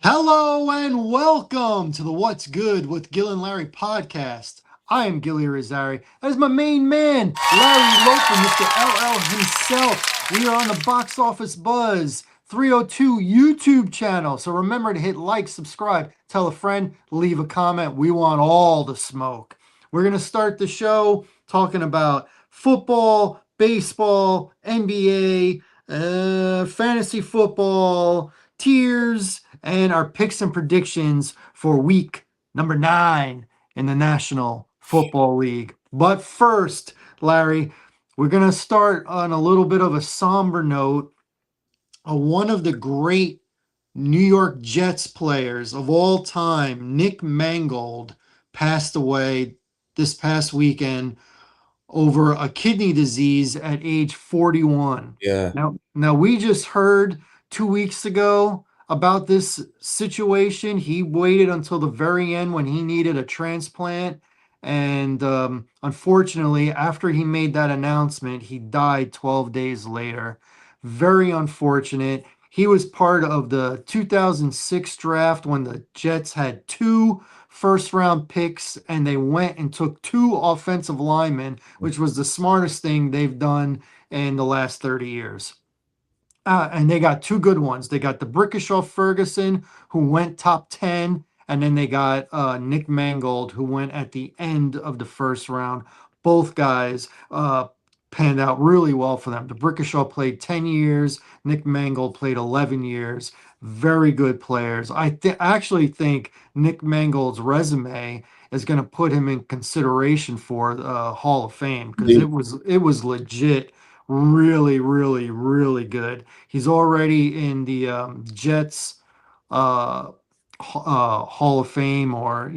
Hello and welcome to the What's Good with Gil and Larry podcast. I am Gil and Larry. That is my main man, Larry Loper, Mr. LL himself. We are on the Box Office Buzz 302 YouTube channel. So remember to hit like, subscribe, tell a friend, leave a comment. We want all the smoke. We're going to start the show talking about football, baseball, NBA, fantasy football, tiers, and our picks and predictions for week number 9 in the National Football League. But first, Larry, we're going to start on a little bit of a somber note. One of the great New York Jets players of all time, Nick Mangold, passed away this past weekend over a kidney disease at age 41. Yeah, Now we just heard 2 weeks ago about this situation. He waited until the very end when he needed a transplant. And unfortunately, after he made that announcement, he died 12 days later. Very unfortunate. He was part of the 2006 draft when the Jets had two first round picks and they went and took two offensive linemen, which was the smartest thing they've done in the last 30 years. And they got two good ones. They got the Brickishaw Ferguson, who went top 10, and then they got Nick Mangold, who went at the end of the first round. Both guys panned out really well for them. The Brickishaw played 10 years, Nick Mangold played 11 years. Very good players. Actually think Nick Mangold's resume is going to put him in consideration for Hall of Fame because indeed. it was legit really, really, really good. He's already in the Jets uh, Hall of Fame, or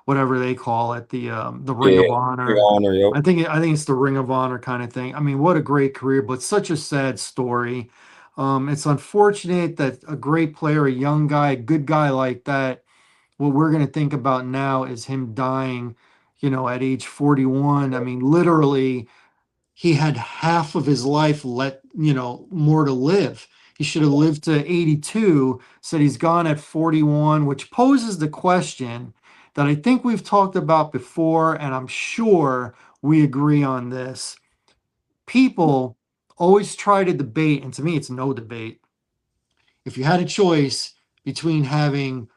whatever they call it, the Ring Yeah, of big Honor. honor, yo. I think it's the Ring of Honor kind of thing. I mean, what a great career, but such a sad story. It's unfortunate that a great player, a young guy, a good guy like that. What we're going to think about now is him dying, at age 41. I mean, literally he had half of his life more to live. He should have lived to 82. Said he's gone at 41, which poses the question that I think we've talked about before, and I'm sure we agree on this. People always try to debate, and to me it's no debate. If you had a choice between having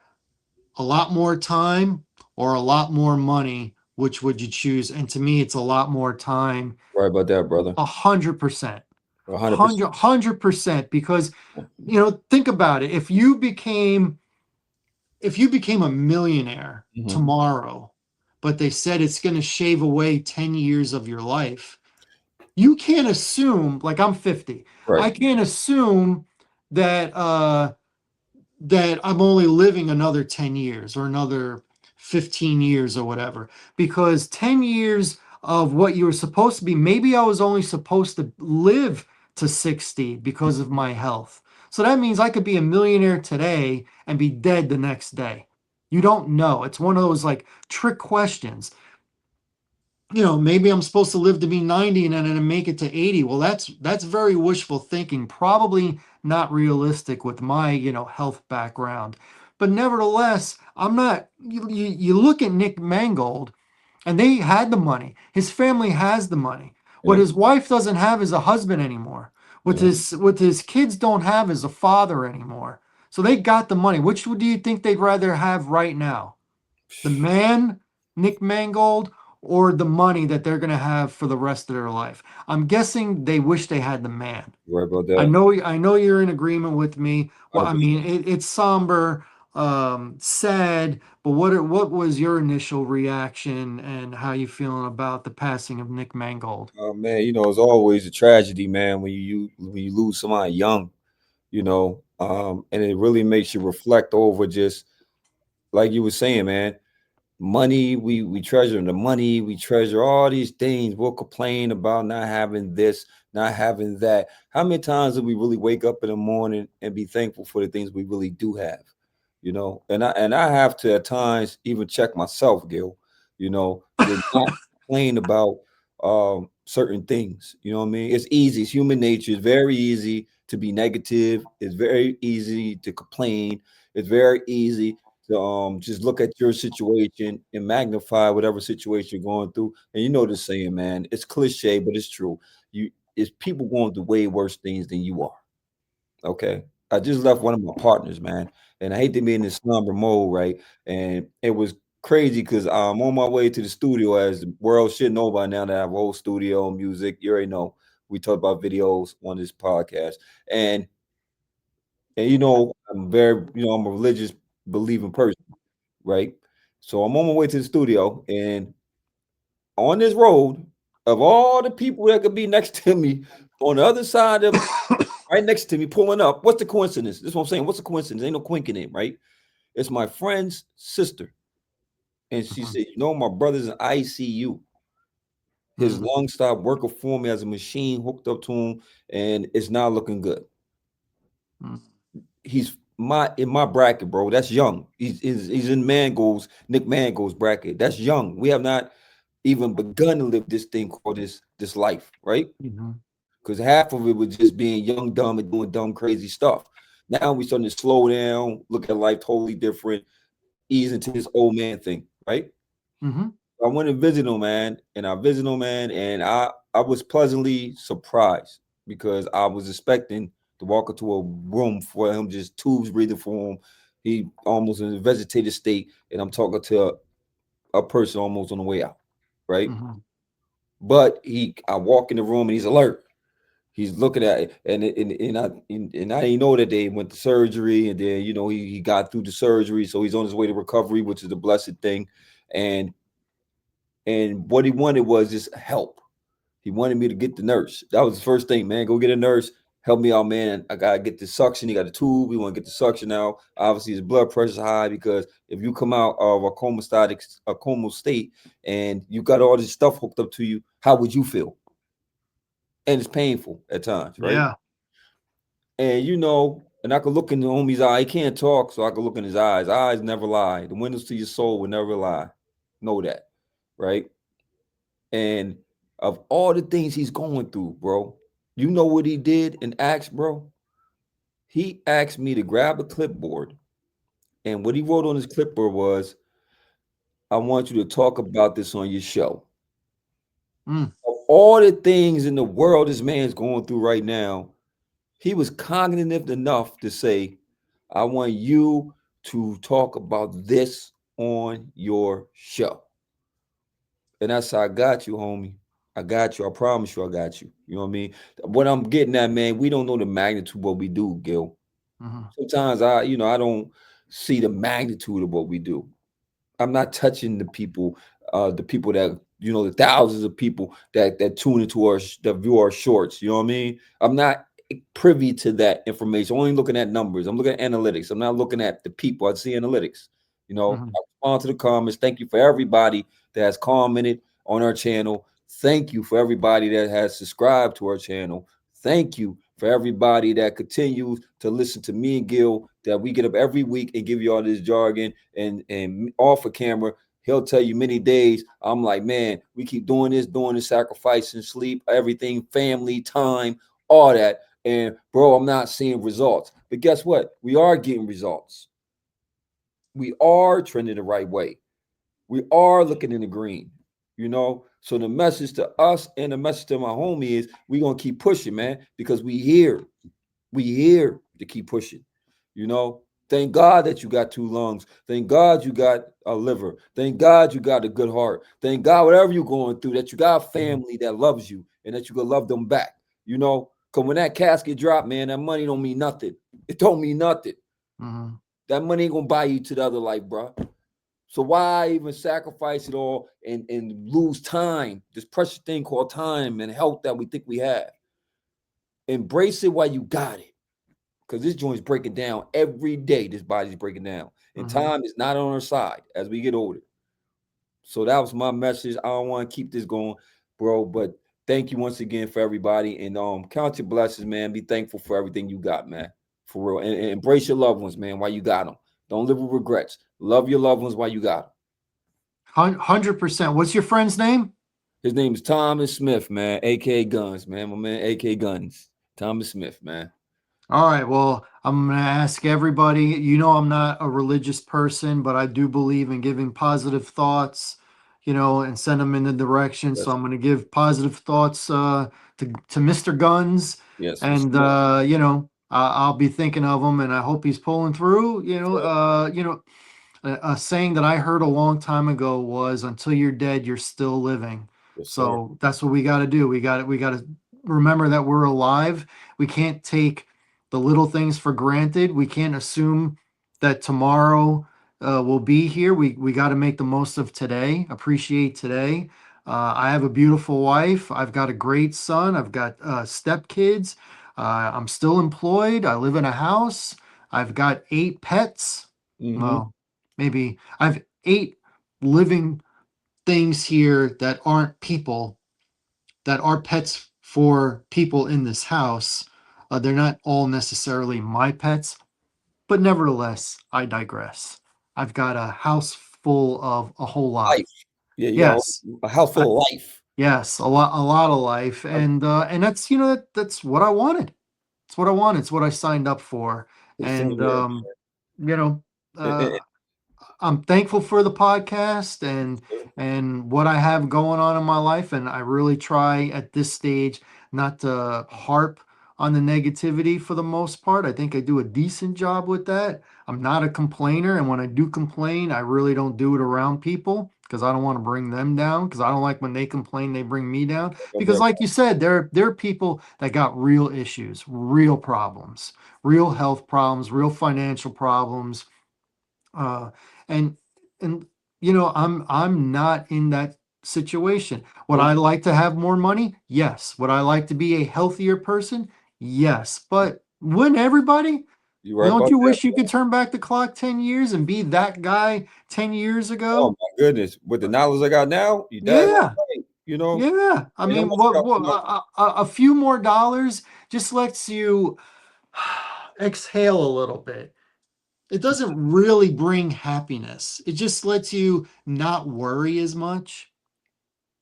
a lot more time or a lot more money, which would you choose? And to me it's a lot more time. Right about that, brother. 100%. 100%. 100%, because think about it. If you became a millionaire Hmm. tomorrow, but they said it's going to shave away 10 years of your life, you can't assume, like, I'm 50. Right. I can't assume that I'm only living another 10 years or another 15 years or whatever, because 10 years of what you were supposed to be, maybe I was only supposed to live to 60 because of my health. So that means I could be a millionaire today and be dead the next day. You don't know. It's one of those like trick questions. Maybe I'm supposed to live to be 90 and then make it to 80. Well, that's very wishful thinking. Probably not realistic with my, health background. But nevertheless, I'm not you look at Nick Mangold and they had the money. His family has the money. What Yeah. his wife doesn't have is a husband anymore. What Yeah. his kids don't have is a father anymore. So they got the money. Which do you think they'd rather have right now? The man, Nick Mangold, or the money that they're going to have for the rest of their life? I'm guessing they wish they had the man. Right about I that. know I know you're in agreement with me. Well, I mean, 100%. it's somber, sad, but what was your initial reaction and how you feeling about the passing of Nick Mangold? Man, it's always a tragedy, man, when you lose somebody young, and it really makes you reflect over just like you were saying, man. Money, we treasure the money, we treasure all these things. We'll complain about not having this, not having that. How many times do we really wake up in the morning and be thankful for the things we really do have? And I have to at times even check myself, Gil, to not complain about certain things. You know what I mean? It's easy, it's human nature, it's very easy to be negative, it's very easy to complain, It's very easy to just look at your situation and magnify whatever situation you're going through. And you know the saying, man, it's cliche, but it's true. You it's people going through way worse things than you are. Okay. I just left one of my partners, man. And I hate to be in this slumber mode, right? And it was crazy because I'm on my way to the studio, as the world should know by now that I have a whole studio music. You already know we talk about videos on this podcast. And I'm very, I'm a religious believing person, right? So I'm on my way to the studio, and on this road, of all the people that could be next to me, on the other side of right next to me, pulling up, what's the coincidence? This is what I'm saying. What's the coincidence? Ain't no coinking, right? It's my friend's sister, and she Mhm. said, my brother's in ICU. His Mhm. lungs stopped working for him as a machine hooked up to him, and it's not looking good. Mhm. He's in my bracket, bro. That's young. He's in Nick Mango's bracket. That's young. We have not even begun to live this thing called this life, right? Mhm. Because half of it was just being young, dumb, and doing dumb, crazy stuff. Now we starting to slow down, look at life totally different, ease into this old man thing, right? Mhm. I went and visit him, man, and I visited him, man, and I was pleasantly surprised because I was expecting to walk into a room for him, just tubes breathing for him. He almost in a vegetative state, and I'm talking to a person almost on the way out, right? Mhm. But I walk in the room and he's alert. He's looking at it, and I didn't know that they went to surgery, and then he got through the surgery, so he's on his way to recovery, which is a blessed thing, and what he wanted was just help. He wanted me to get the nurse. That was the first thing, man. Go get a nurse. Help me out, man. I gotta get the suction. He got a tube. We want to get the suction out. Obviously, his blood pressure's high because if you come out of a coma state, and you got all this stuff hooked up to you, how would you feel? And it's painful at times, right? Yeah. And and I could look in the homie's eye. He can't talk, so I could look in his eyes. Eyes never lie. The windows to your soul will never lie. Know that, right? And of all the things he's going through, bro, you know what he did and asked, bro? He asked me to grab a clipboard. And what he wrote on his clipboard was, I want you to talk about this on your show. Mm. Of all the things in the world this man's going through right now, he was cognitive enough to say, I want you to talk about this on your show. And that's how I got you, homie. I got you. I promise you I got you. You know what I mean? What I'm getting at, man, we don't know the magnitude of what we do, Gil. Mhm. Sometimes I don't see the magnitude of what we do. I'm not touching the people that the thousands of people that tune into that view our shorts. You know what I mean? I'm not privy to that information. I'm only looking at numbers. I'm looking at analytics. I'm not looking at the people. I see analytics. Mhm. I respond to the comments. Thank you for everybody that has commented on our channel. Thank you for everybody that has subscribed to our channel. Thank you for everybody that continues to listen to me and Gil, that we get up every week and give you all this jargon and off of camera. He'll tell you many days. I'm like, man, we keep doing this, sacrificing sleep, everything, family, time, all that. And bro, I'm not seeing results. But guess what? We are getting results. We are trending the right way. We are looking in the green. So the message to us and the message to my homie is we gonna keep pushing, man, because we here to keep pushing. You know, thank God that you got two lungs. Thank God you got a liver. Thank God you got a good heart. Thank God whatever you're going through, that you got a Mhm. family that loves you and that you can love them back. Because when that casket drop, man, that money don't mean nothing. It don't mean nothing. Mhm. That money ain't gonna buy you to the other life, bro. So why even sacrifice it all and lose time, this precious thing called time and health that we think we have? Embrace it while you got it. Because this joint's breaking down every day. This body's breaking down. And Mhm. time is not on our side as we get older. So that was my message. I don't want to keep this going, bro. But thank you once again for everybody. And count your blessings, man. Be thankful for everything you got, man. For real. And embrace your loved ones, man, while you got them. Don't live with regrets. Love your loved ones while you got them. 100%. What's your friend's name? His name is Thomas Smith, man, aka Guns, man. My man, aka Guns. Thomas Smith, man. All right. Well, I'm going to ask everybody. You know, I'm not a religious person, but I do believe in giving positive thoughts, and send them in the direction. So Yes, I'm going to give positive thoughts to Mr. Guns, yes, Mr. and Moore. I'll be thinking of him, and I hope he's pulling through. Yes, sir. A saying that I heard a long time ago was, "Until you're dead, you're still living." Yes, sir. So that's what we got to do. We got to remember that we're alive. We can't take the little things for granted. We can't assume that tomorrow will be here. We got to make the most of today. Appreciate today. I have a beautiful wife. I've got a great son. I've got stepkids. I'm still employed. I live in a house. I've got 8 pets. Mm-hmm. Well, maybe I've 8 living things here that aren't people, that are pets for people in this house. They're not all necessarily my pets, but nevertheless, I digress. I've got a house full of a whole lot. Life. Yeah, you got Yes, a house I, full of life. yes, a lot of life, I and that's that's what I wanted. It's what I wanted. It's what I signed up for, same and here. you know. And- Uh, and- I'm thankful for the podcast and what I have going on in my life, and I really try at this stage not to harp on the negativity for the most part. I think I do a decent job with that. I'm not a complainer, and when I do complain, I really don't do it around people because I don't want to bring them down because I don't like when they complain, they bring me down. Don't Because bring- like you said, there are people that got real issues, real problems, real health problems, real financial problems, uh, and and I'm not in that situation. Would I don't- like to have more money? Yes. Would I like to be a healthier person? Yes. But wouldn't everybody? You right Don't about you that. wish you could turn back the clock 10 years and be that guy 10 years Oh ago? my goodness. With the knowledge I got now, you damn Yeah. right. You know, Yeah. I and I'm mean, gonna start, what a few more dollars just lets you exhale a little bit. It doesn't really bring happiness. It just lets you not worry as much.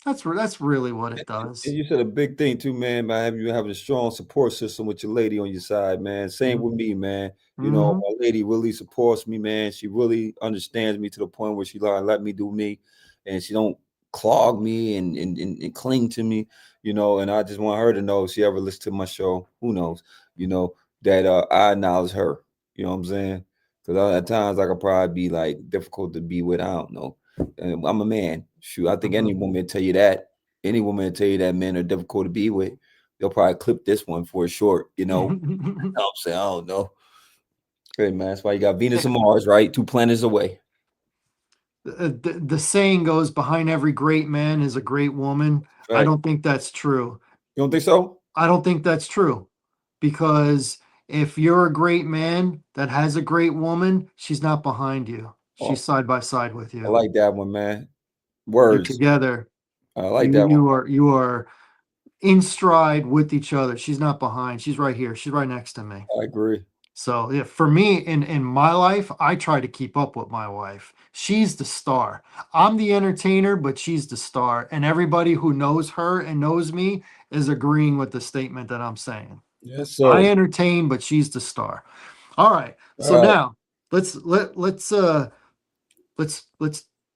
That's really what it and does. you said a big thing too, man, by having you having a strong support system with your lady on your side, man. Same with me, man. You know, Mm-hmm. my lady really supports me, man. She really understands me to the point where she let me do me, and she don't clog me and cling to me, you know. And I just want her to know if she ever listens to my show, who knows, you know, that I acknowledge her. You know what I'm saying? Because at times I could probably be like difficult to be with. I don't know. And I'm a man. Shoot, I think any Mm-hmm. woman tell you that. Any woman will tell you that men are difficult to be with. They'll probably clip this one for a short, you know. I'm saying, I don't know. Hey man, that's why you got Venus and Mars, right? 2 planets away. The saying goes, behind every great man is a great woman. I Right. don't think that's true. You don't think so? I don't think that's true because if you're a great man that has a great woman, she's not behind you. She's Oh, side by side with I you. like that one, man. You're Words. together. I like You that one. you are in stride with each other. She's not behind. She's right here. She's right next to me. I agree. So yeah, for me in my life, I try to keep up with my wife. She's the star. I'm the entertainer, but she's the star. And everybody who knows her and knows me is agreeing with the statement that I'm saying. Yes, I sir. entertain, but she's the star. All right. All So right. now let's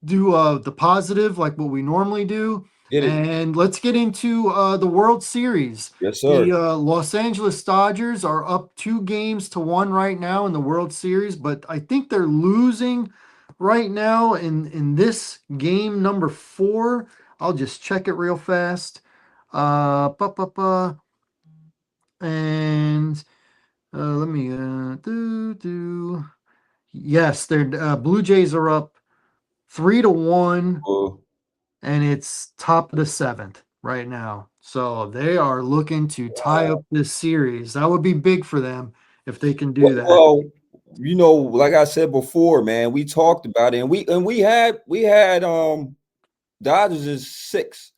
do the positive like what we normally do, Get it. and let's get into the World Series. Yes, The sir. Los Angeles Dodgers are up 2 games to 1 right now in the World Series, but I think they're losing right now in this game number 4. I'll just check it real fast. Ba, ba, ba, and let me do. Yes, their Blue Jays are up 3-1, Uh, and it's top of the 7th right now. So they are looking to tie wow. up this series. That would be big for them if they can do Well, that. well, you know, like I said before, man, we talked about it, and we had Dodgers is 6,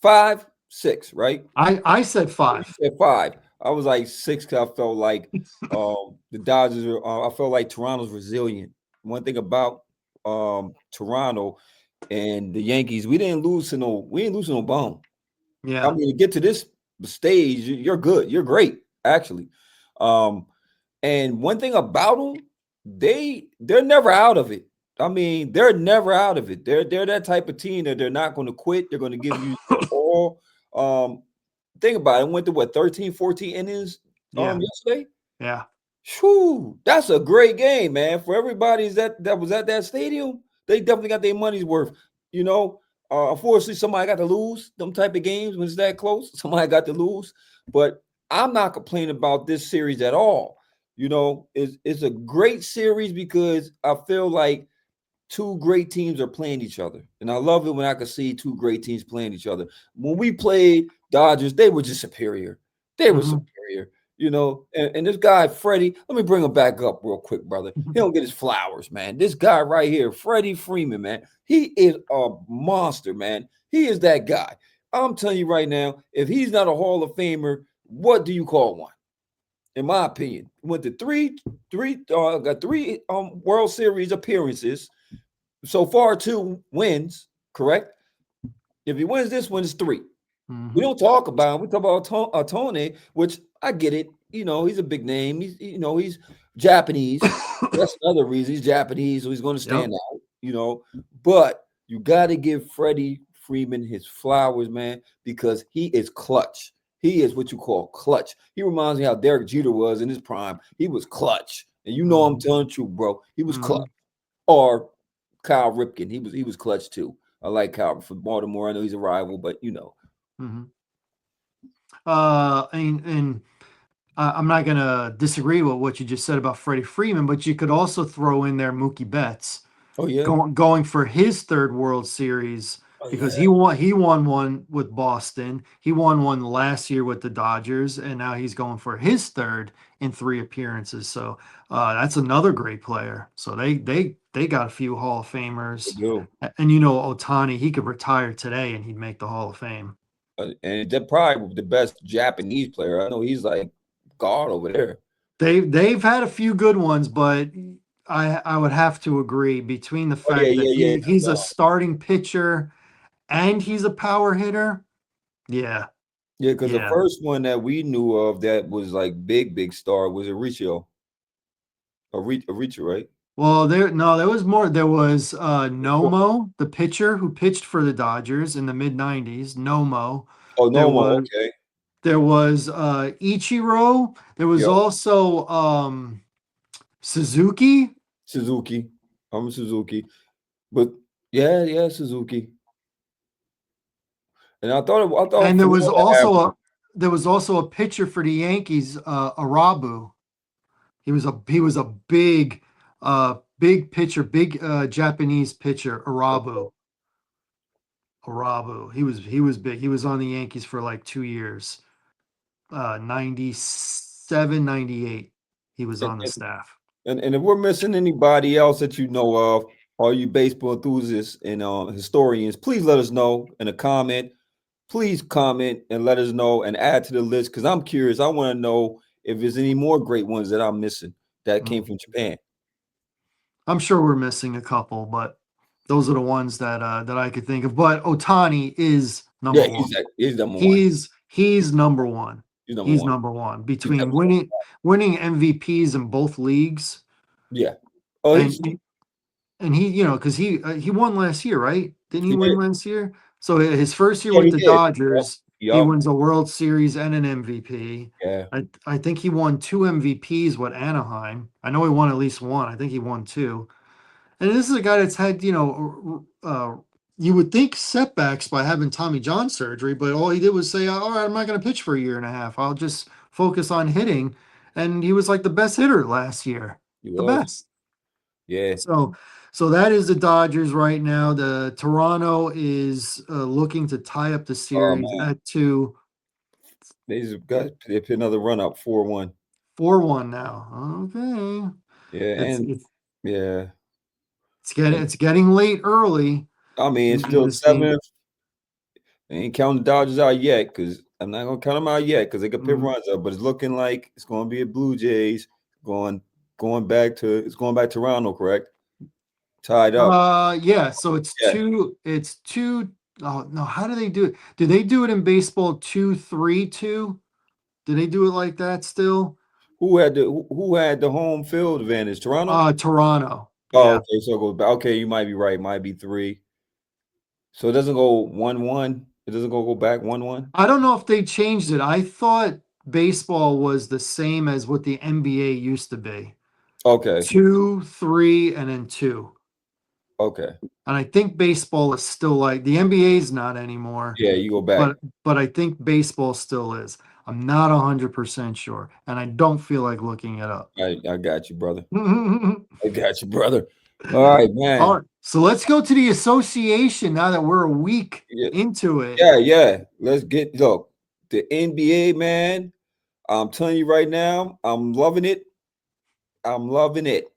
5, 6, right? I said You 5. said 5. I was like 6 because I felt like the Dodgers are. I felt like Toronto's resilient. One thing about Toronto and the Yankees, we didn't lose to no bone. I Yeah. mean, to get to this stage, you're good. You're great, actually. Um, and one thing about them, they're never out of it. I mean, they're never out of it. They're that type of team that they're not going to quit. They're going to give you their all. Um, think about it. Went to what 13, 14 innings Yeah, yesterday. yeah. Whew, that's a great game, man. For everybody that was at that stadium, they definitely got their money's worth. You know, unfortunately, somebody got to lose them type of games when it's that close. Somebody got to lose, but I'm not complaining about this series at all. You know, it's a great series because I feel like two great teams are playing each other. And I love it when I can see two great teams playing each other. When we played Dodgers, they were just superior. They were Hmm. superior, you know. And this guy, Freddie, let me bring him back up real quick, brother. He don't get his flowers, man. This guy right here, Freddie Freeman, man, he is a monster, man. He is that guy. I'm telling you right now, if he's not a Hall of Famer, what do you call one? In my opinion, went to got three World Series appearances so far, two wins, correct? If he wins this one, it's three. We Hmm. don't talk about him. We talk about Tony, which I get it. You know, he's a big name. He's Japanese. That's another reason he's Japanese, so he's going to Yep. stand out. You know, but you got to give Freddie Freeman his flowers, man, because he is clutch. He is what you call clutch. He reminds me how Derek Jeter was in his prime. He was clutch, and you know I'm Hmm. telling the truth, bro. He was clutch. Hmm. Or Kyle Ripken. He was clutch too. I like Kyle from Baltimore. I know he's a rival, but you know. Hmm. And I'm not gonna disagree with what you just said about Freddie Freeman, but you could also throw in there Mookie Betts Oh yeah. going for his third World Series Oh because yeah. he won one with Boston. He won one last year with the Dodgers, and now he's going for his third in three appearances. So that's another great player. So they got a few Hall of They Famers, do. and you know Otani, he could retire today and he'd make the Hall of Fame. And they're probably the best Japanese player. I know he's like God over there. They've had a few good ones, but I would have to agree between the Oh yeah, fact that yeah, yeah. he's a starting pitcher and he's a power hitter. Yeah, Yeah, because the yeah. first one that we knew of that was like big, big star was Aricio. Aricio, right? Well, there was more. There was Nomo, the pitcher who pitched for the Dodgers in the mid '90s. Nomo. Oh, There Nomo. was Okay. there was Ichiro. There was Yep. also Suzuki, Suzuki. I'm Suzuki. But yeah, yeah, Suzuki. And I thought and Florida had one. there was also a pitcher for the Yankees, Arabu. He was a big pitcher, big Japanese pitcher, Arabu. Arabu. He was big. He was on the Yankees for like 2 years. 97, 98. He was And, on the staff. and if we're missing anybody else that you know of, all you baseball enthusiasts and historians, please let us know in a comment. Please comment and let us know and add to the list because I'm curious. I want to know if there's any more great ones that I'm missing that came Mm. from Japan. I'm sure we're missing a couple, but those are the ones that I could think of. But Otani is Yeah, number one. he's number one. He's number one. He's number He's one. number one He's between definitely winning MVPs in both leagues, yeah. Oh, and he, because he won last year, right? Didn't he he win did. last year? So his first year Yeah, with he the did. Dodgers, he Yup. wins a World Series and an MVP. Yeah. I think he won two MVPs with Anaheim. I know he won at least one. I think he won two. And this is a guy that's had, you would think setbacks by having Tommy John surgery, but all he did was say, "All right, I'm not going to pitch for a year and a half. I'll just focus on hitting." And he was like the best hitter last year, He the was. best. Yeah. So, so that is the Dodgers right now. The Toronto is looking to tie up the Oh series man. at two, They put another run up 4-1. 4-1 now. Okay, Yeah, it's and it's yeah. it's getting And it's getting late early I mean it's in still this thing. 7th. I ain't counting the Dodgers out yet because I'm not gonna count them out yet because they could put Mhm. runs up, but it's looking like it's gonna be a Blue Jays going going back to Toronto, correct? Tied up. Yeah, so it's Yeah. two, it's two. Oh no, how do they do it? Do they do it in baseball 2-3-2? Do they do it like that still? who had the home field advantage? Toronto? Toronto. Oh, Yeah. okay. So it goes back. Okay, you might be right. Might be three. So it doesn't go 1-1. It doesn't go back 1-1. I don't know if they changed it. I thought baseball was the same as what the NBA used to be. Okay. Two, three, and then two. Okay. And I think baseball is still like the NBA is not anymore, Yeah, you go back. but I think baseball still is. I'm not 100% sure, and I don't feel like looking it up. I got you, brother. All I got you, brother. All right, man. right, so let's go to the association now that we're a week Yeah, into it. yeah. Let's get look. The NBA, man. I'm telling you right now, I'm loving it. I'm loving it.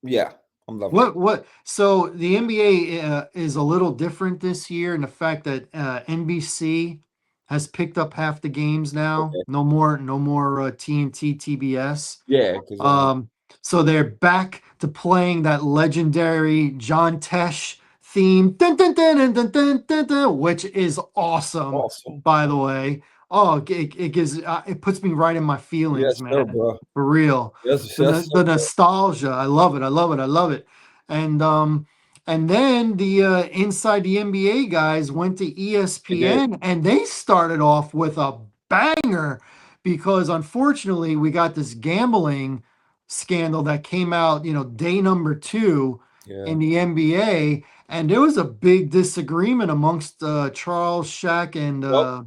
Yeah, I'm loving it. So the NBA is a little different this year in the fact that NBC has picked up half the games now. Okay. No more TNT, TBS. Yeah, because Um, so they're back to playing that legendary John Tesh theme, dun, dun, dun, dun, dun, dun, dun, dun, which is awesome, awesome. by the way. Oh, it gives it puts me right in my feelings, Yes, sir, man. bro. For real. Yes, The yes, sir, the bro. nostalgia. I love it. I love it. I love it. And then the inside the NBA guys went to They did. ESPN and they started off with a banger because unfortunately we got this gambling scandal that came out, day number two Yeah. in the NBA, and there was a big disagreement amongst Charles, Shaq, Yep.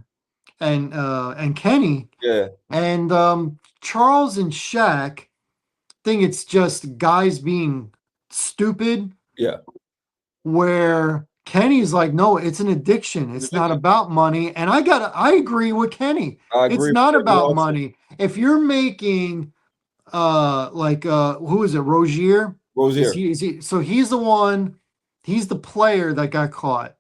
and Kenny, Yeah. and Charles and Shaq think it's just guys being stupid, Yeah. where Kenny's like, no, it's an addiction. An It's not addiction. about money. And I agree with Kenny. I It's agree not with Kenny about also. money. If you're making who is it, Rozier? Rozier. Is he so he's the one, he's the player that got caught.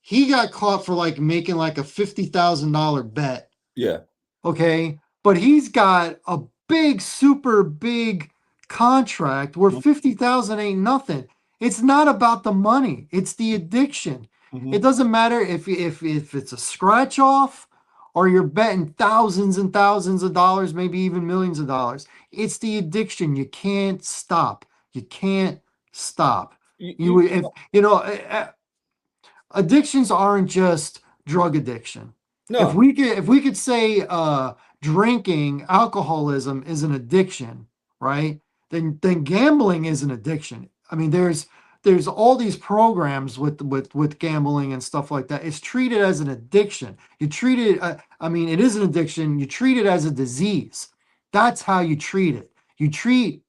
He got caught for like making like a $50,000 bet. Yeah. Okay. But he's got a big, super big contract where Mhm. 50,000 ain't nothing. It's not about the money, it's the addiction. It Mhm. doesn't matter if it's a scratch off or you're betting thousands and thousands of dollars, maybe even millions of dollars. It's the addiction. You can't stop. You can't stop. You If addictions aren't just drug addiction. no. If we could say drinking, alcoholism is an addiction, right? Then gambling is an addiction. I mean, there's all these programs with gambling and stuff like that. It's treated as an addiction. You treat it. I mean, it is an addiction. You treat it as a disease. That's how you treat it. You treat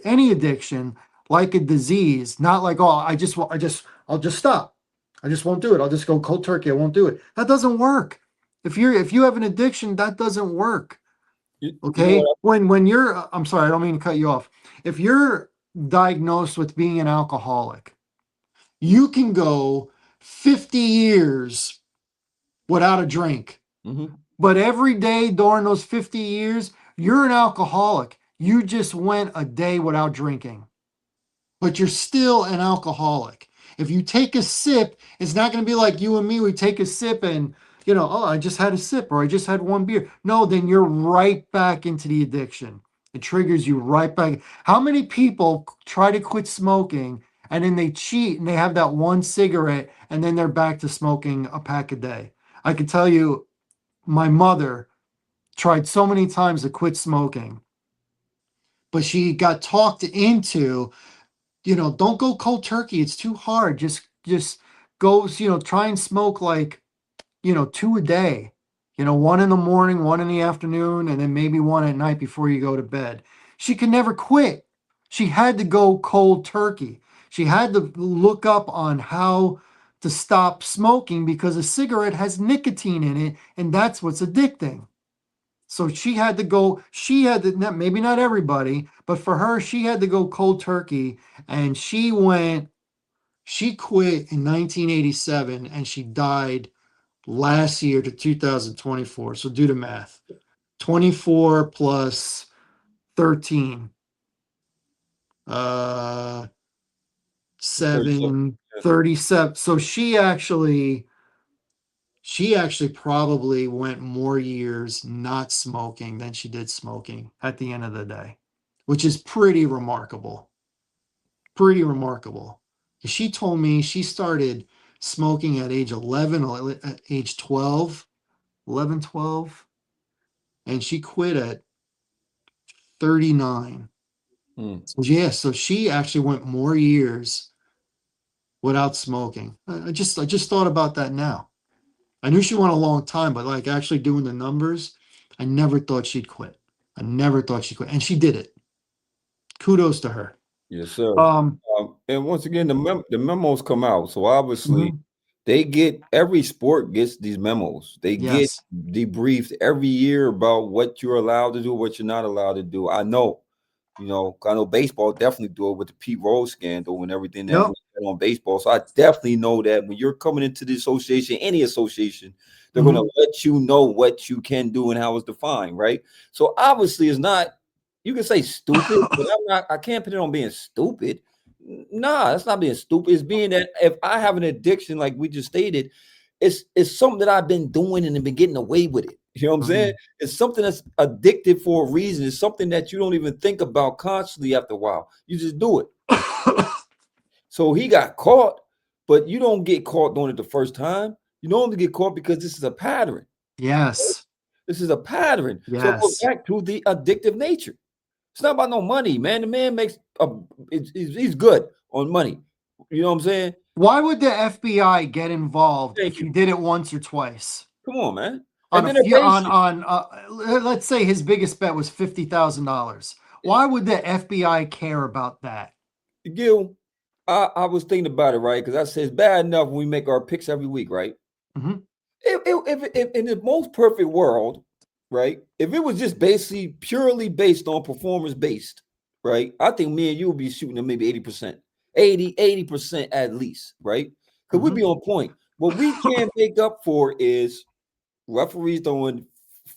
any addiction like a disease, not like, oh, I'll just stop. I just won't do it. I'll just go cold turkey. I won't do it. That doesn't work. If you have an addiction, that doesn't work. You know Okay? what? When you're I'm sorry, I don't mean to cut you off. If you're diagnosed with being an alcoholic, you can go 50 years without a drink. Mm-hmm. But every day during those 50 years, you're an alcoholic. You just went a day without drinking, but you're still an alcoholic. If you take a sip, it's not going to be like you and me. We take a sip and, oh, I just had a sip or I just had one beer. No, then you're right back into the addiction. It triggers you right back. How many people try to quit smoking and then they cheat and they have that one cigarette and then they're back to smoking a pack a day? I can tell you, my mother tried so many times to quit smoking, but she got talked into, don't go cold turkey. It's too hard. Just go, try and smoke like, two a day. One in the morning, one in the afternoon, and then maybe one at night before you go to bed. She could never quit. She had to go cold turkey. She had to look up on how to stop smoking because a cigarette has nicotine in it, and that's what's addicting. So she had to, maybe not everybody, but for her, she had to go cold turkey, and she quit in 1987 and she died last year to 2024. So do the math. 24 plus 13, uh, 37. 7, Yeah. 37. So she actually She actually probably went more years not smoking than she did smoking at the end of the day, which is pretty remarkable. Pretty remarkable. She told me she started smoking at age 11 or at age 12, 11, 12, and she quit at 39. Hmm. So yeah, so she actually went more years without smoking. I just thought about that now. I knew she went a long time, but like actually doing the numbers, I never thought she'd quit. I never thought she'd quit, and she did it. Kudos to her. Yes, sir. Um, And once again, the memos come out. So obviously, mhm, they get every sport gets these memos. They get yes. debriefed every year about what you're allowed to do, what you're not allowed to do. I know, I know baseball definitely do it with the Pete Rose scandal and everything that Yep. went on baseball. So I definitely know that when you're coming into the association, any association, they're going to Hmm. let you know what you can do and how it's defined, right? So obviously, it's not. You can say stupid, but I'm not. I can't put it on being stupid. Nah, that's not being stupid. It's being that if I have an addiction, like we just stated, it's something that I've been doing and been getting away with it. You know what I'm saying? Mhm. It's something that's addictive for a reason. It's something that you don't even think about consciously after a while. You just do it. So he got caught, but you don't get caught doing it the first time. You normally get caught because this is a pattern. Yes. This is a pattern. So it goes Yes. back to the addictive nature. It's not about no money, man. The man makes he's good on money. You know what I'm saying? Why would the FBI get involved if Thank he you. did it once or twice Come on, man. on And a then they few base it. on let's say his biggest bet was $50,000. Why would the FBI care about that? Gil, I was thinking about it, right? Because I said it's bad enough when we make our picks every week, right? Hmm. If in the most perfect world, right? If it was just basically purely based on performance based, right? I think me and you would be shooting at maybe 80%, 80% at least, right? Because we'd Hmm. be on point. What we can't make up for is referees throwing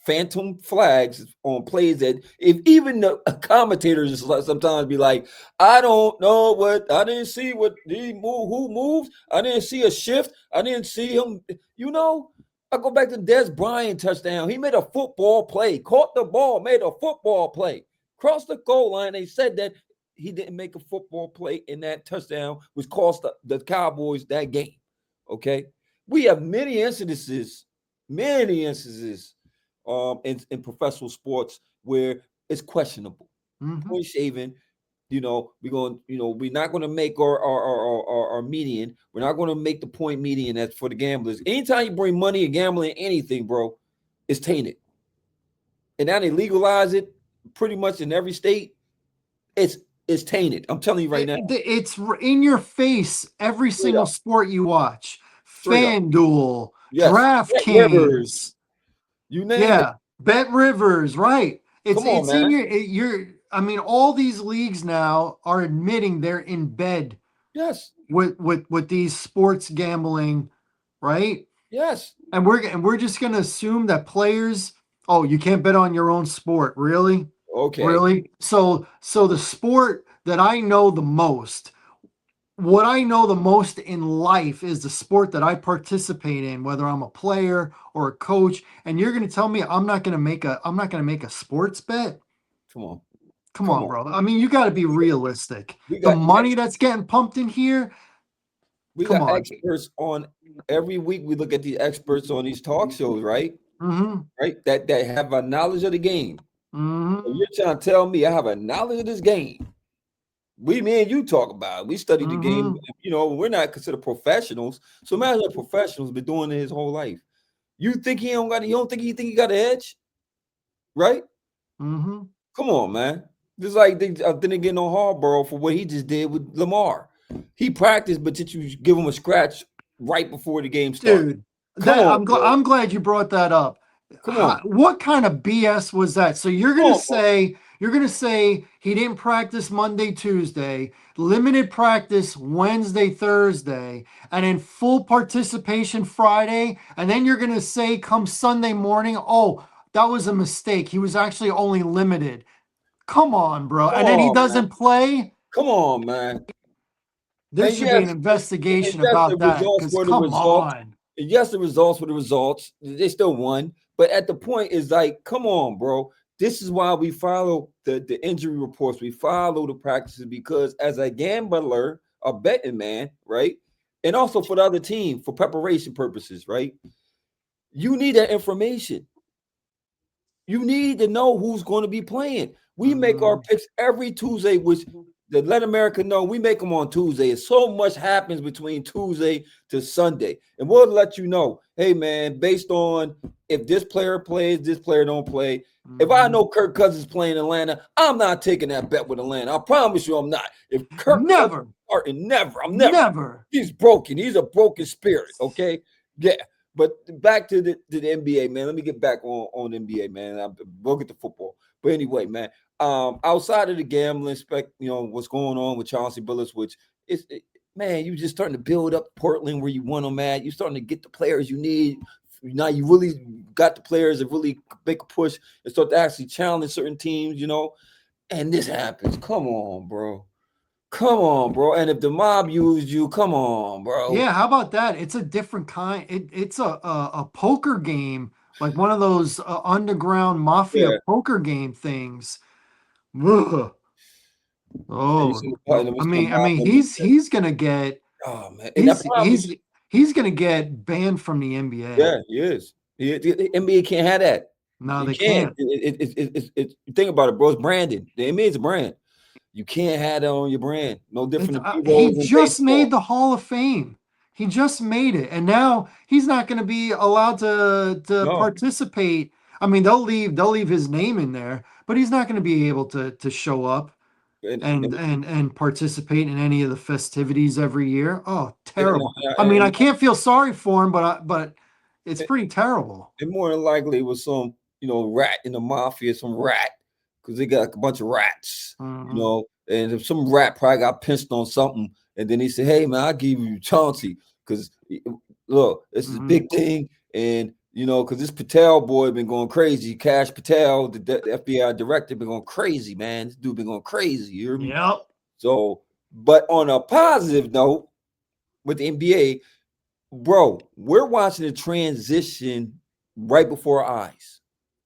phantom flags on plays that if even the commentators just sometimes be like, I don't know what I didn't see what he move who moved. I didn't see a shift. I didn't see him. You know, I go back to Des Bryant touchdown. He made a football play, caught the ball, made a football play, crossed the goal line. They said that he didn't make a football play in that touchdown, which cost the Cowboys that game. Okay. We have many instances in professional sports where it's questionable. Hmm. Point shaving, we're not going to make our median. We're not going to make the point median that's for the gamblers. Anytime you bring money and gambling, anything, bro, it's tainted. And now they legalize it pretty much in every state. It's it's tainted. I'm telling you right now, It's in your face every straight single up, sport you watch. straight up. FanDuel, Yes, Bet Rivers, DraftKings, you name it. yeah, Bet Rivers, right? It's Come on, it's in man. your I mean, all these leagues now are admitting they're in bed Yes, with these sports gambling, right? yes. And we're just gonna assume that players, oh, you can't bet on your own sport, really? Okay. Really? So the sport that I know the most, what I know the most in life is the sport that I participate in, whether I'm a player or a coach. And you're gonna tell me I'm not gonna make a sports bet? Come on. Come Come on, on. bro. I mean, you got to be realistic. We The got money that's getting pumped in here, we come got on. experts on every week. We look at the experts on these talk shows, right? Mm-hmm. Right? That have a knowledge of the game. So Mm-hmm. you're trying to tell me I have a knowledge of this game. Me and you talk about it. We studied the game. Mm-hmm. We're not considered professionals. So imagine a professional's been doing it his whole life. You think he don't got? You don't think he got an edge, right? Mm-hmm. Come on, man. Just like they didn't get no Harborough for what he just did with Lamar. He practiced, but did you give him a scratch right before the game started? Dude, Come that on, I'm glad bro. I'm glad you brought that up. Come on. What kind of BS was that? So you're Come gonna on, bro. say you're gonna say he didn't practice Monday, Tuesday, limited practice Wednesday, Thursday, and then full participation Friday, and then you're gonna say come Sunday morning, oh, that was a mistake. He was actually only limited. Come on, bro. Come And then he on, man. doesn't play. Come on, man. There And should be an yes, and investigation yes, the about that. results Because were the come results. on. yes, the results were the results. They still won. But at the point is like, come on, bro. This is why we follow the injury reports. We follow the practices because as a gambler, a betting man, right? And also for the other team, for preparation purposes, right? You need that information. You need to know who's going to be playing. We make our Mm, picks every Tuesday, which to let America know we make them on Tuesday. And so much happens between Tuesday to Sunday. And we'll let you know, hey man, based on if this player plays, this player don't play. If I mhm. know Kirk Cousins playing Atlanta, I'm not taking that bet with Atlanta. I promise you I'm not. If Kirk Cousins Never, starting, never, I'm never. never. He's broken. He's a broken spirit. Okay. Yeah. But back to the NBA, man. Let me get back on NBA, man. We'll get to football. But anyway, man. Outside of the gambling, what's going on with Chauncey Billups, which is, man, you just starting to build up Portland where you want them at. You're starting to get the players you need. Now you really got the players that really make a push and start to actually challenge certain teams, And this happens. Come on, bro. Come on, bro. And if the mob used you, come on, bro. Yeah, how about that? It's a different kind. It's a poker game, like one of those underground mafia Yeah. poker game things. Ugh. And you Oh, see no. we I see the mean, I mob mean, members. he's gonna get Oh man, and I he's promise he's you, he's gonna get banned from the NBA. yeah, he is. The NBA can't have that. No, You they can't. can't. Think about it, bro. It's branding. The NBA is a brand. You can't have that on your brand. No different It's than B he rolls in just made baseball. the Hall of Fame. He just made it, and now he's not going to be allowed to No, participate. I mean, they'll leave his name in there, but he's not going to be able to show up and and participate in any of the festivities every year. Oh, and, terrible. I mean, and, I can't feel sorry for him, but it's pretty terrible. and more than likely it was some rat in the mafia, some rat because they got a bunch of rats, Hmm. and if some rat probably got pinched on something, and then he said, "Hey man, I'll give you Chauncey because look, this is a Hmm. big thing, and because this Patel boy been going crazy, Cash Patel, the FBI director, been going crazy, man. This dude been going crazy. You hear me? Yep. So, but on a positive note, with the NBA, bro, we're watching a transition right before our eyes.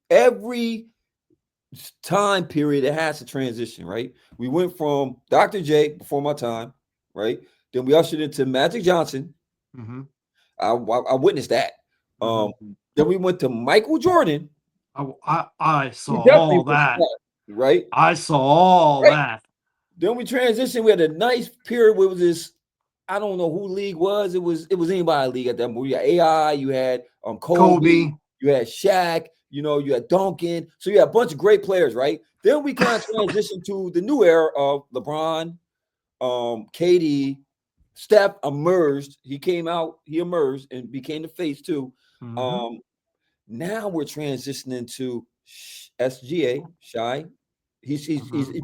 Every time period, it has to transition, right? We went from Dr. J before my time, right? Then we ushered into Magic Johnson. Hmm. I witnessed that. Um, Hmm. then we went to Michael Jordan. I We saw definitely all went to that. that, right? I saw all Right. that. Then we transitioned. We had a nice period where it was this. I don't know who league was. It was anybody league at that moment. You had AI, you had Kobe, Kobe. you had Shaq, you had Duncan. So you had a bunch of great players, right? Then we kind of transitioned to the new era of LeBron, KD, Steph emerged. He came out, he emerged and became the face too. Hmm. Um, Now we're transitioning to SGA, Shy. He's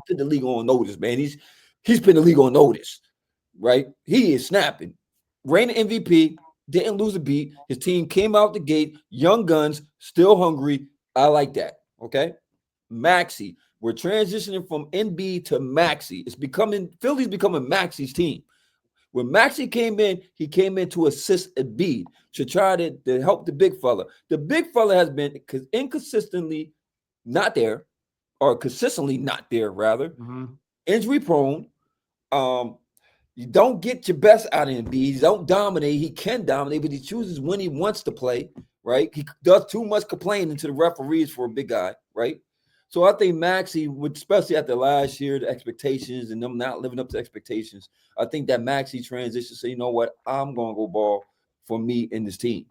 put the league on notice, man. He's put the league on notice, right? He is snapping. Reigning MVP, didn't lose a beat. His team came out the gate, young guns, still hungry. I like that. Okay. Maxi. We're transitioning from NB to Maxi. Philly's becoming Maxi's team. When Maxi came in, he came in to assist Embiid to try to help the big fella. The big fella has been inconsistently not there, or consistently not there, rather. Hmm. Injury prone. Um, you don't get your best out of Embiid. He don't dominate. He can dominate, but he chooses when he wants to play, right? He does too much complaining to the referees for a big guy, right? So I think Maxi, especially after last year, the expectations and them not living up to expectations, I think that Maxi transition say, you know what, I'm gonna go ball for me in this team,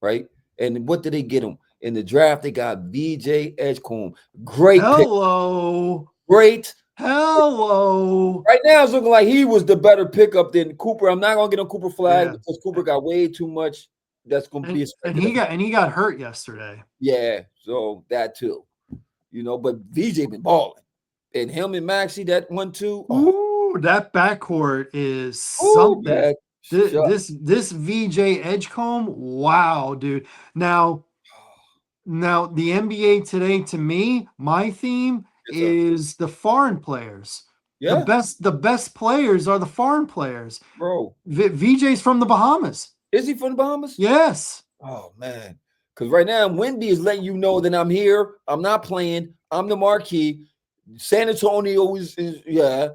right? And what did they get him in the draft? They got VJ Edgecombe, great pick, Hello. great. Hello. Right now, it's looking like he was the better pickup than Cooper. I'm not gonna get on Cooper flag Yeah. because Cooper got way too much. That's gonna be And expected he of him. got hurt yesterday. Yeah, so that too, But VJ been balling, and him and Maxi that 1-2. Ooh, that backcourt is Oh something. man, shut. This VJ Edgecombe, wow, dude. Now now the NBA today to me, my theme Yes, sir. is the foreign players. Yeah, The best players are the foreign players. bro. VJ's from the Bahamas. Is he from the Bahamas? Yes. Oh man, because right now Wendy is letting you know that I'm here. I'm not playing. I'm the marquee. San Antonio is yeah.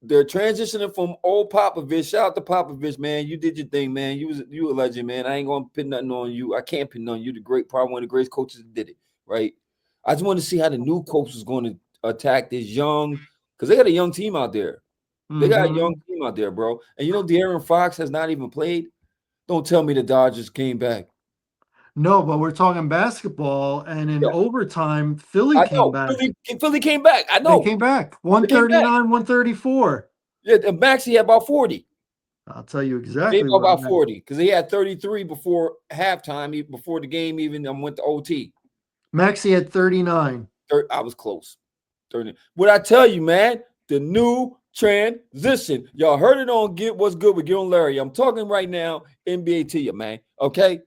They're transitioning from old Popovich. Shout out to Popovich, man. You did your thing, man. You a legend, man. I ain't gonna put nothing on you. I can't put nothing on you. The great, probably one of the greatest coaches that did it, right? I just want to see how the new coach is going to attack this young, because they got a young team out there. They got a young Hmm. team out there, bro. And you know, De'Aaron Fox has not even played. Don't tell me the Dodgers came back. No, but we're talking basketball, and in Yeah, overtime, Philly I came know. back. Philly came back. I They know. came back They came back. 139, 134. Yeah, and Maxey had about 40. I'll tell you Maybe exactly what about Max, 40 because he had 33 before halftime, before the game even went to OT. Maxey had 39. I was close. 30. What I tell you, man, the new transition. Y'all heard it on Get What's Good with Gil and Larry. I'm talking right now, NBA to you, man. Okay?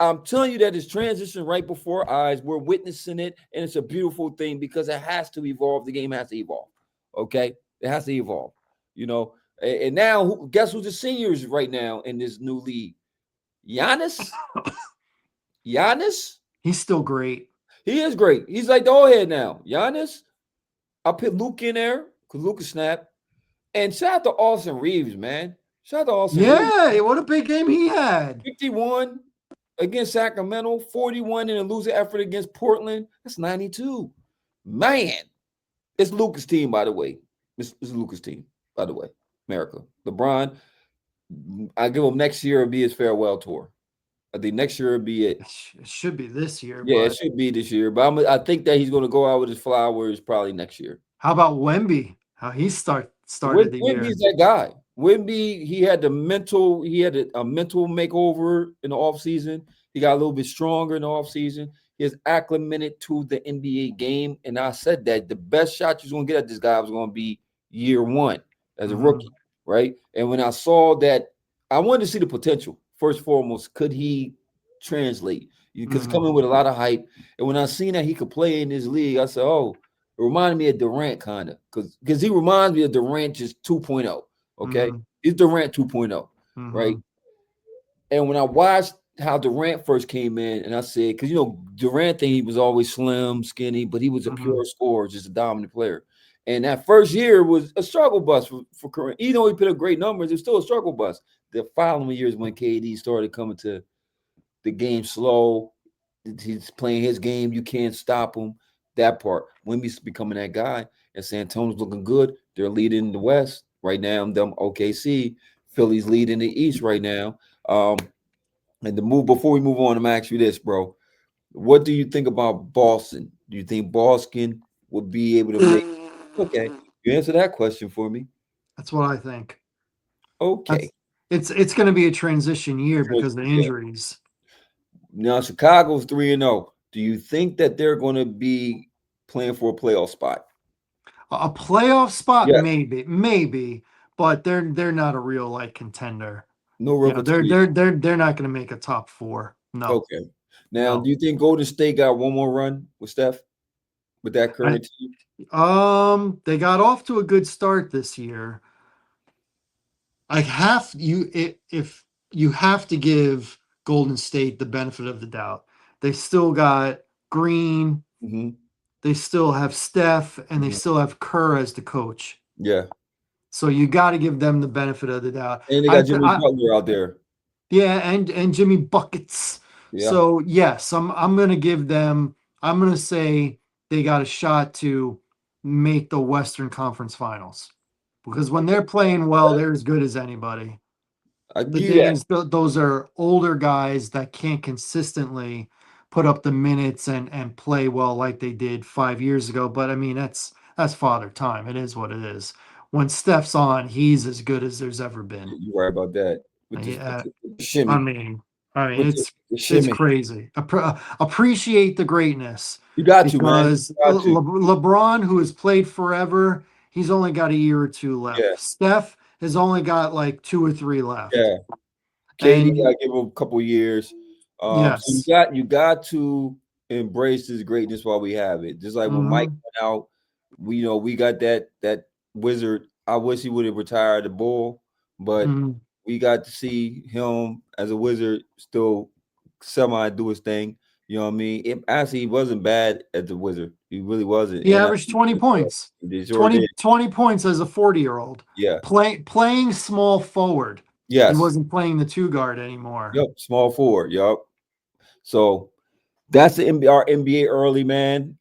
I'm telling you that it's transition right before our eyes. We're witnessing it, and it's a beautiful thing because it has to evolve. The game has to evolve. Okay? It has to evolve. You know, and now guess who's the seniors right now in this new league? Giannis. Giannis, He's still great. he is great. He's like the old head now. Giannis, I put Luke in there because Luke can snap. And shout out to Austin Reeves, man. Shout out to Austin Reeves. Yeah, what a big game he had. 51 against Sacramento, 41 in a losing effort against Portland. That's 92. Man, it's Luca's team, by the way. It's Luca's team, by the way. America. LeBron, I give him next year will be his farewell tour. I think next year will be it. It should be this year, Yeah, it but should be this year, but I think that he's going to go out with his flowers probably next year. how about Wemby? How he started the year. Wimby's that guy. Wimby, he had he had a mental makeover in the offseason. He got a little bit stronger in the offseason. He has acclimated to the NBA game. And I said that the best shot you're going to get at this guy was going to be year one as a Hmm. rookie, right? And when I saw that, I wanted to see the potential. First and foremost, could he translate? Because Hmm. coming with a lot of hype. And when I seen that he could play in this league, I said, oh, it reminded me of Durant kind of because he reminds me of Durant just 2.0. Okay. Hmm. He's Durant 2.0, right? Hmm. And when I watched how Durant first came in, and I said, because Durant thing, he was always slim, skinny, but he was a Hmm. pure scorer, just a dominant player. And that first year was a struggle bus for Curry. Even though he put up great numbers, it was still a struggle bus. The following years when KD started coming to the game slow. He's playing his game. You can't stop him. That part. Wemby's becoming that guy. And San Antonio's looking good. They're leading the West right now. Them OKC. Philly's leading the East right now. And the move before we move on, I'm gonna ask you this, bro. What do you think about Boston? Do you think Boston would be able to make? Okay, you answer that question for me. That's what I think. Okay. That's it's going to be a transition year because of Yeah. injuries. Now Chicago's 3-0. Do you think that they're going to be playing for a playoff spot? A playoff spot, Yeah, maybe, but they're not a real like contender. no You real know, they're contender. they're they're they're not going to make a top four. No, Okay. Now, do no. you think Golden State got one more run with Steph with that I current team? they got off to a good start this year. I have you if you have to give Golden State the benefit of the doubt. They still got Green, Hmm. they still have Steph, and they Hmm. still have Kerr as the coach. Yeah, So you got to give them the benefit of the doubt. and they got Jimmy Butler out there. Yeah, and Jimmy buckets. Yeah. So yes, I'm gonna give them. I'm gonna say they got a shot to make the Western Conference Finals because when they're playing well, they're as good as anybody. I The give you thing that. is, those are older guys that can't consistently put up the minutes and play well like they did 5 years ago. But I mean, that's father time. It is what it is. When Steph's on, he's as good as there's ever been. You're right about that. With this with Yeah, the, with the I shimmy, mean, I mean, with the it's shimmy. crazy. Appreciate the greatness You got to, man. because You got to. LeBron, who has played forever, he's only got a year or two Yeah, left. Steph has only got like two or three left. yeah. KD, And I give him a couple years. So yes, you got to embrace this greatness while we have it. Just like when Mike hmm, went out, we got that wizard. I wish he would have retired the bull, but hmm, we got to see him as a Wizard still semi do his thing. You know what I mean? Actually, he wasn't bad as a Wizard. He really wasn't. He And averaged 20 points. they sure did. 20 points as a 40-year-old. Yeah. Playing small forward. He Yes. wasn't playing the two guard anymore. Yep. Small forward. Yep. So that's the NBA, our NBA early, man.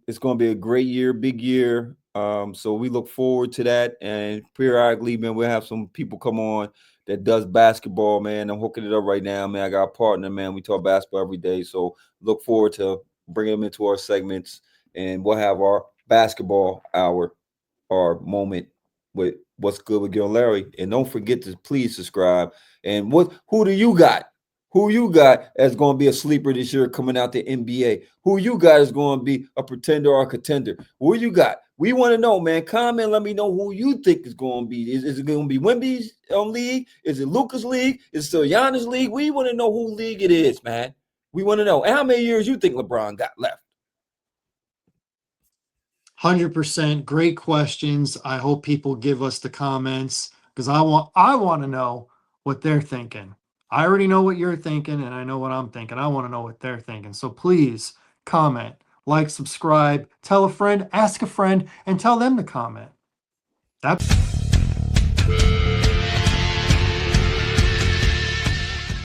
It's going to be a great year, big year. So we look forward to that. And periodically, man, we'll have some people come on that does basketball, man. I'm hooking it up right now, man. I got a partner, man. We talk basketball every day. So look forward to bringing them into our segments, and we'll have our basketball hour or moment with what's good with Gil and Larry. And don't forget to please subscribe. And who do you got? Who you got as going to be a sleeper this year coming out the NBA? Who you got is going to be a pretender or a contender? Who you got? We want to know, man. Comment, let me know who you think is going to be. Is it going to be Wemby's league? Is it Luca's league? Is it still Giannis' league? We want to know who league it is, man. We want to know. And how many years you think LeBron got left? 100%. Great questions. I hope people give us the comments because I want to know what they're thinking. I already know what you're thinking, and I know what I'm thinking. I want to know what they're thinking. So please comment, like, subscribe, tell a friend, ask a friend, and tell them to comment. That's